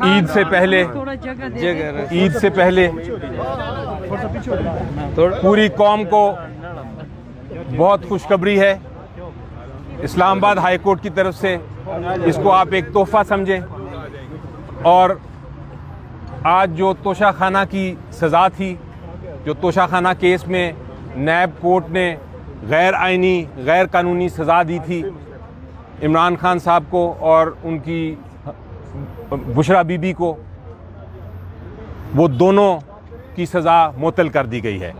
ईद से पहले पूरी कौम को बहुत खुशखबरी है। इस्लामाबाद हाई कोर्ट की तरफ से इसको आप एक तोहफा समझें। और आज जो तोशाखाना की सज़ा थी, जो तोशाखाना केस में नैब कोर्ट ने गैर आइनी गैर कानूनी सज़ा दी थी इमरान खान साहब को और उनकी बुशरा बीबी को, वो दोनों की सज़ा मुअत्तल कर दी गई है।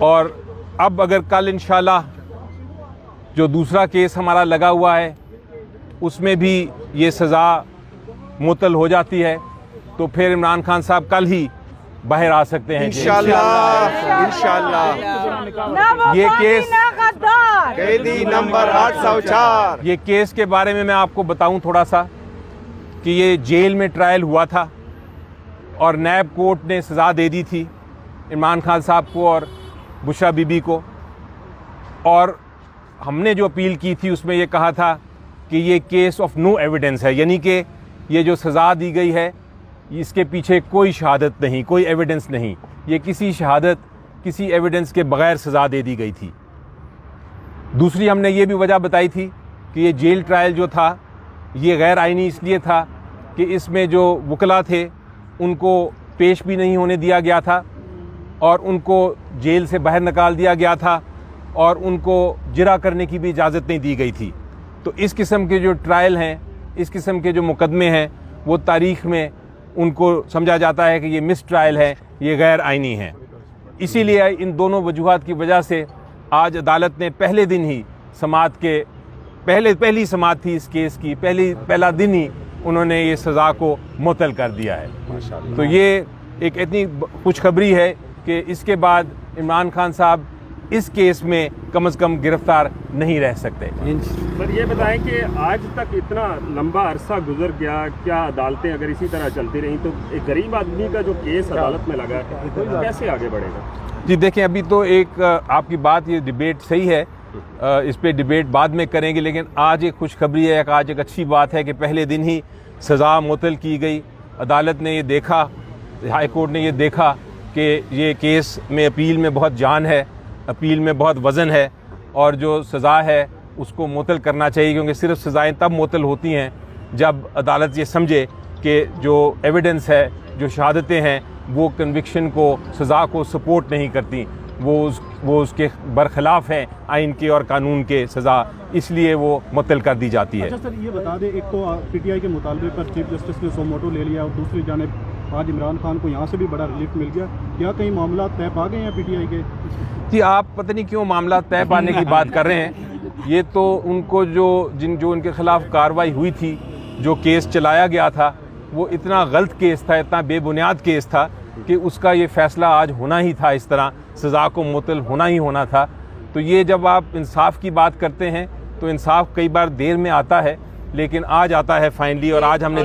और अब अगर कल इंशाल्लाह जो दूसरा केस हमारा लगा हुआ है उसमें भी ये सज़ा मुअत्तल हो जाती है तो फिर इमरान खान साहब कल ही बाहर आ सकते हैं इंशाल्लाह। इंशाल्लाह। ये केस कैदी नंबर 804, ये केस के बारे में मैं आपको बताऊं थोड़ा सा कि ये जेल में ट्रायल हुआ था और नैब कोर्ट ने सज़ा दे दी थी इमरान खान साहब को और बुशरा बीबी को। और हमने जो अपील की थी उसमें ये कहा था कि ये केस ऑफ नो एविडेंस है, यानी कि ये जो सज़ा दी गई है इसके पीछे कोई शहादत नहीं, कोई एविडेंस नहीं, ये किसी शहादत किसी एविडेंस के बग़ैर सज़ा दे दी गई थी। दूसरी हमने ये भी वजह बताई थी कि ये जेल ट्रायल जो था ये गैर आइनी इसलिए था कि इसमें जो वकला थे उनको पेश भी नहीं होने दिया गया था और उनको जेल से बाहर निकाल दिया गया था और उनको जिरा करने की भी इजाज़त नहीं दी गई थी। तो इस किस्म के जो ट्रायल हैं, इस किस्म के जो मुकदमे हैं, वो तारीख़ में उनको समझा जाता है कि ये मिस ट्रायल है, ये गैर आइनी है। इसीलिए इन दोनों वजूहात की वजह से आज अदालत ने पहले दिन ही समाअत के पहली समाअत थी इस केस की, पहला दिन ही उन्होंने ये सज़ा को मुअत्तल कर दिया है। तो ये एक इतनी खुशखबरी है कि इसके बाद इमरान खान साहब इस केस में कम से कम गिरफ्तार नहीं रह सकते। सर ये बताएं कि आज तक इतना लंबा अरसा गुजर गया, क्या अदालतें अगर इसी तरह चलती रहीं तो एक गरीब आदमी का जो केस अदालत में लगा है तो कैसे आगे बढ़ेगा? जी देखें, अभी तो एक आपकी बात, ये डिबेट सही है, इस पे डिबेट बाद में करेंगे, लेकिन आज एक खुशखबरी है, आज एक अच्छी बात है कि पहले दिन ही सज़ा मुअत्तल की गई। अदालत ने ये देखा, हाई कोर्ट ने ये देखा कि ये केस में अपील में बहुत जान है, अपील में बहुत वज़न है और जो सज़ा है उसको मुअत्तल करना चाहिए, क्योंकि सिर्फ सज़ाएँ तब मुअत्तल होती हैं जब अदालत ये समझे कि जो एविडेंस है, जो शहादतें हैं, वो कन्विक्शन को, सज़ा को सपोर्ट नहीं करती, वो उसके बरखिलाफ़ हैं आइन के और कानून के सज़ा, इसलिए वो मुअत्तल कर दी जाती है। अच्छा सर, ये बता दें, एक तो पीटीआई के मुतालबे पर चीफ जस्टिस ने सो मोटो ले लिया और दूसरी जानिब आज इमरान खान को यहाँ से भी बड़ा रिलीफ मिल गया। क्या कहीं मामला तय पा गए हैं पीटीआई के? जी, आप पता नहीं क्यों मामला तय पाने की बात कर रहे हैं। ये तो उनको जो उनके खिलाफ कार्रवाई हुई थी, जो केस चलाया गया था, वो इतना गलत केस था, इतना बेबुनियाद केस था कि उसका ये फ़ैसला आज होना ही था, इस तरह सज़ा को मुअत्तल होना ही होना था। तो ये जब आप इंसाफ की बात करते हैं तो इंसाफ कई बार देर में आता है, लेकिन आज आता है फाइनली। और आज हमने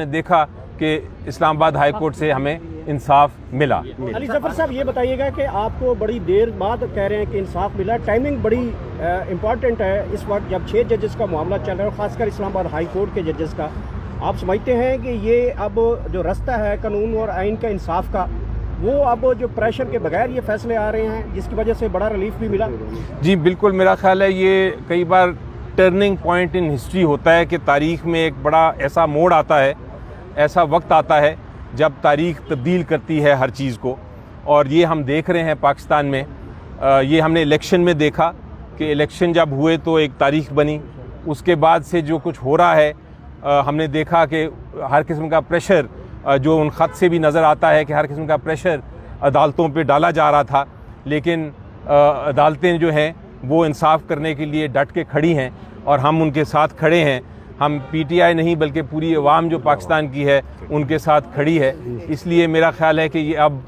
देखा कि इस्लामाबाद हाई कोर्ट से हमें इंसाफ मिला। अली जफर साहब, ये बताइएगा कि आपको बड़ी देर बाद कह रहे हैं कि इंसाफ मिला, टाइमिंग बड़ी इम्पॉर्टेंट है इस वक्त जब 6 जजेस का मामला चल रहा है, खासकर इस्लामाबाद हाई कोर्ट के जजेस का। आप समझते हैं कि ये अब जो रास्ता है कानून और आइन का, इंसाफ का, वो अब जो प्रेशर के बगैर ये फैसले आ रहे हैं जिसकी वजह से बड़ा रिलीफ भी मिला? जी बिल्कुल, मेरा ख्याल है ये कई बार टर्निंग पॉइंट इन हिस्ट्री होता है कि तारीख़ में एक बड़ा ऐसा मोड़ आता है, ऐसा वक्त आता है जब तारीख़ तब्दील करती है हर चीज़ को। और ये हम देख रहे हैं पाकिस्तान में। ये हमने इलेक्शन में देखा कि इलेक्शन जब हुए तो एक तारीख़ बनी, उसके बाद से जो कुछ हो रहा है हमने देखा कि हर किस्म का प्रेशर, जो उन ख़त से भी नज़र आता है कि हर किस्म का प्रेशर अदालतों पे डाला जा रहा था, लेकिन अदालतें जो हैं वो इंसाफ करने के लिए डट के खड़ी हैं और हम उनके साथ खड़े हैं। हम पीटीआई नहीं बल्कि पूरी अवाम जो पाकिस्तान की है उनके साथ खड़ी है। इसलिए मेरा ख्याल है कि ये अब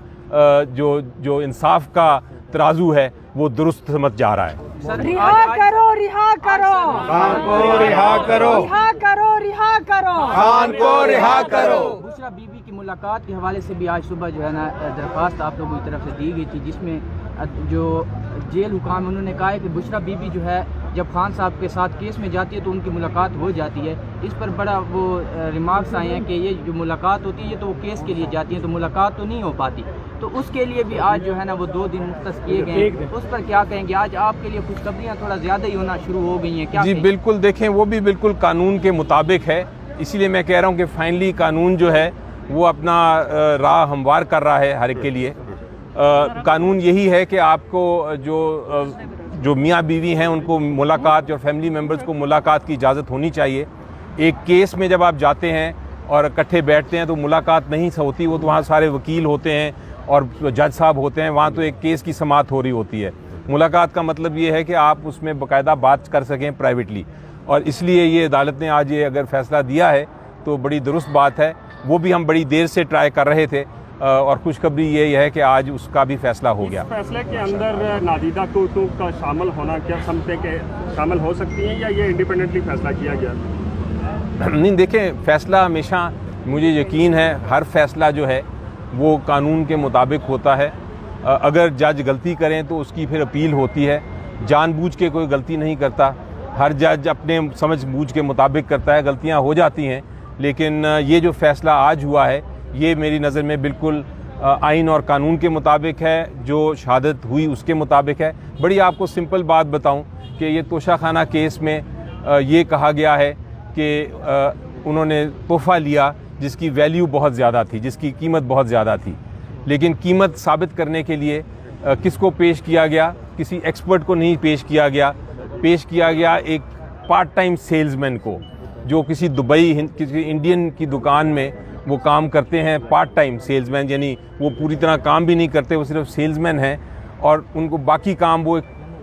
जो इंसाफ का तराजू है वो दुरुस्त समझ जा रहा है। रिहा करो, रिहा करो, खान को रिहा करो, रिहा करो, रिहा करो, खान को रिहा करो। बुशरा बीबी की मुलाकात के हवाले से भी आज सुबह जो है ना दरख्वास्त आप लोगों की तरफ से दी गई थी, जिसमें जो जेल हुकाम उन्होंने कहा है कि बुशरा बीबी जो है जब खान साहब के साथ केस में जाती है तो उनकी मुलाकात हो जाती है। इस पर बड़ा वो रिमार्क्स आए हैं कि ये जो मुलाकात होती है ये तो वो केस के लिए जाती है, तो मुलाकात तो नहीं हो पाती। तो उसके लिए भी आज जो है ना वो 2 दिन मुख्तस किए गए हैं, उस पर क्या कहेंगे? आज आपके लिए खुशखबरियाँ थोड़ा ज़्यादा ही होना शुरू हो गई हैं, क्या जी बिल्कुल, देखें वो भी बिल्कुल कानून के मुताबिक है, इसीलिए मैं कह रहा हूँ कि फाइनली कानून जो है वो अपना राह हमवार कर रहा है हर एक के लिए। कानून यही है कि आपको जो मियाँ बीवी हैं उनको मुलाकात और फैमिली मेम्बर्स को मुलाकात की इजाज़त होनी चाहिए। एक केस में जब आप जाते हैं और इकट्ठे बैठते हैं तो मुलाकात नहीं होती, वो तो वहाँ सारे वकील होते हैं और जज साहब होते हैं, वहाँ तो एक केस की समाअत हो रही होती है। मुलाकात का मतलब ये है कि आप उसमें बाकायदा बात कर सकें प्राइवेटली, और इसलिए ये अदालत ने आज ये अगर फ़ैसला दिया है तो बड़ी दुरुस्त बात है। वो भी हम बड़ी देर से ट्राई कर रहे थे और खुशखबरी ये है कि आज उसका भी फैसला हो गया। फैसले के अंदर नादीदा कुतुब का शामिल होना क्या समझते के शामिल हो सकती हैं या ये इंडिपेंडेंटली फैसला किया गया? नहीं, देखें फ़ैसला हमेशा, मुझे यकीन है हर फैसला जो है वो कानून के मुताबिक होता है। अगर जज गलती करें तो उसकी फिर अपील होती है। जानबूझ के कोई गलती नहीं करता, हर जज अपने समझ बूझ के मुताबिक करता है, गलतियां हो जाती हैं। लेकिन ये जो फ़ैसला आज हुआ है ये मेरी नज़र में बिल्कुल आइन और कानून के मुताबिक है, जो शहादत हुई उसके मुताबिक है। बड़ी आपको सिंपल बात बताऊं कि ये तोशाखाना केस में ये कहा गया है कि उन्होंने तोहफ़ा लिया जिसकी वैल्यू बहुत ज़्यादा थी, जिसकी कीमत बहुत ज़्यादा थी, लेकिन कीमत साबित करने के लिए किसको पेश किया गया? किसी एक्सपर्ट को नहीं पेश किया गया, पेश किया गया एक पार्ट टाइम सेल्समैन को, जो किसी दुबई किसी इंडियन की दुकान में वो काम करते हैं, पार्ट टाइम सेल्समैन, यानी वो पूरी तरह काम भी नहीं करते, वो सिर्फ सेल्समैन हैं और उनको बाकी काम वो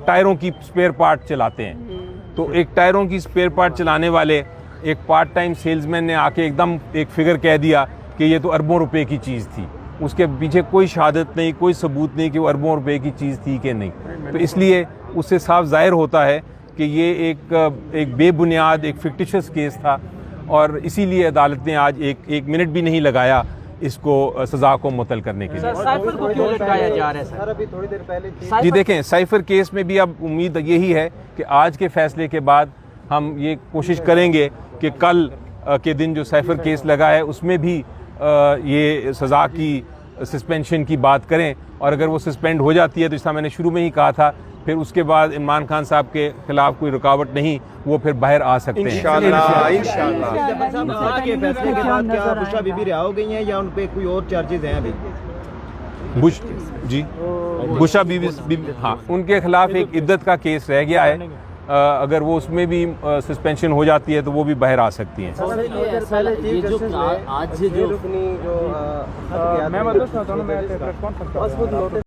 टायरों की स्पेयर पार्ट चलाते हैं। तो एक टायरों की स्पेयर पार्ट चलाने वाले एक पार्ट टाइम सेल्समैन ने आके एकदम एक फिगर कह दिया कि ये तो अरबों रुपए की चीज़ थी। उसके पीछे कोई शहादत नहीं, कोई सबूत नहीं कि वो अरबों रुपए की चीज़ थी कि नहीं। तो इसलिए उससे साफ ज़ाहिर होता है कि ये एक बेबुनियाद, एक फिक्टिशियस केस था और इसीलिए अदालत ने आज एक मिनट भी नहीं लगाया इसको सज़ा को मुअत्तल करने के लिए। साइफर को क्यों लटकाया जा रहा है सर? अभी थोड़ी देर पहले जी देखें, साइफर केस में भी अब उम्मीद यही है कि आज के फैसले के बाद हम ये कोशिश करेंगे कि कल के दिन जो साइफर केस लगा है उसमें भी ये सज़ा की सस्पेंशन की बात करें, और अगर वो सस्पेंड हो जाती है तो जैसा मैंने शुरू में ही कहा था, फिर उसके बाद इमरान खान साहब के खिलाफ कोई रुकावट नहीं, वो फिर बाहर आ सकते हैं इंशाअल्लाह, इंशाअल्लाह। के फैसले के बाद क्या बुशरा बीबी रिहा हो गई हैं या उन पे कोई और चार्जेस हैं अभी? बुशरा बीबी, हाँ, उनके खिलाफ एक इद्दत का केस रह गया है। अगर वो उसमें भी सस्पेंशन हो जाती है तो वो भी बाहर आ सकती हैं। आज जो